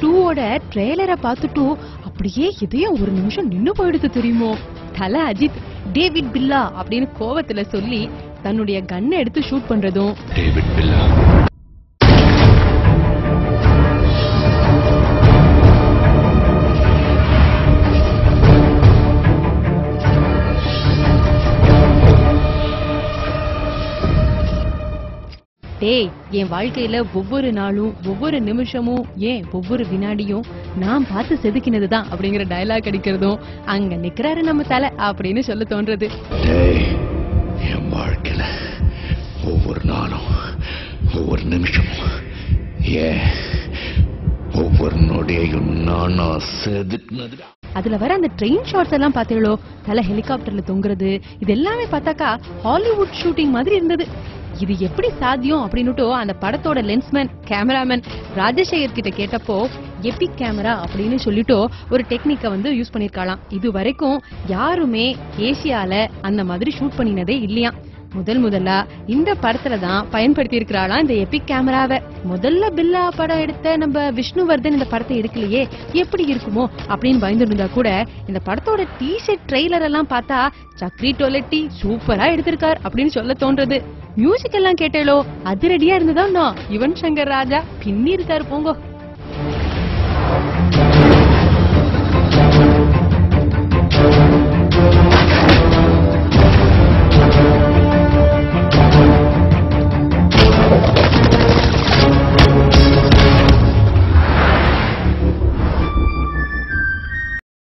2ஓட ட்ரெய்லரை பார்த்துட்டு அப்படியே இதயம் ஒரு நிமிஷம் நின்னு போயிடுது தெரியுமோ. தல அஜித் டேவிட் பில்லா அப்படின்னு கோவத்துல சொல்லி தன்னுடைய கன்னை எடுத்து ஷூட் பண்றதும், டேவிட் பில்லா டேய், என் வாழ்க்கையில ஒவ்வொரு நாளும் ஒவ்வொரு நிமிஷமும் ஏன் ஒவ்வொரு வினாடியும் நான் பார்த்து செதுக்கினதுதான் அப்படிங்கிற டயலாக் அடிக்கிறதும் அங்க நிக்கிறாரு நம்ம தலை அப்படின்னு சொல்ல தோன்றது. என் வாழ்க்கையில ஒவ்வொரு நாளும் ஒவ்வொரு நிமிஷமும் ஏன் ஒவ்வொரு நொடியையும் நானா செதுக்கினதுடா. அதுல வர அந்த ட்ரெயின் ஷாட்ஸ் எல்லாம் பாத்தீங்களோ, தலை ஹெலிகாப்டர்ல தொங்குறது, இது எல்லாமே பார்த்தாக்கா ஹாலிவுட் ஷூட்டிங் மாதிரி இருந்தது. இது எப்படி சாத்தியம் அப்படின்னுட்டு அந்த படத்தோட லென்ஸ்மேன் கேமராமேன் ராஜசேகர் கிட்ட கேட்டப்போ எபிக் கேமரா அப்படின்னு சொல்லிட்டு ஒரு டெக்னிக்கை வந்து யூஸ் பண்ணிருக்கலாம். இது வரைக்கும் யாருமே ஏசியால அந்த மாதிரி ஷூட் பண்ணினதே இல்லையா. முதல்லா இந்த படத்துல தான் பயன்படுத்தி இருக்கிறாளாம் இந்த எபிக் கேமராவை. முதல்ல பில்லா படம் எடுத்த நம்ம விஷ்ணுவர்தன் இந்த படத்தை எடுக்கலையே, எப்படி இருக்குமோ அப்படின்னு பயந்து இருந்தா கூட இந்த படத்தோட டீசர்ட் ட்ரெய்லர் எல்லாம் பார்த்தா சக்ரி டொலட்டி சூப்பரா எடுத்திருக்கார் அப்படின்னு சொல்ல தோன்றது. மியூசிக் எல்லாம் கேட்டாலோ அதிரடியா இருந்ததா யுவன் சங்கர் ராஜா பின்னி இருக்காரு போங்கோ.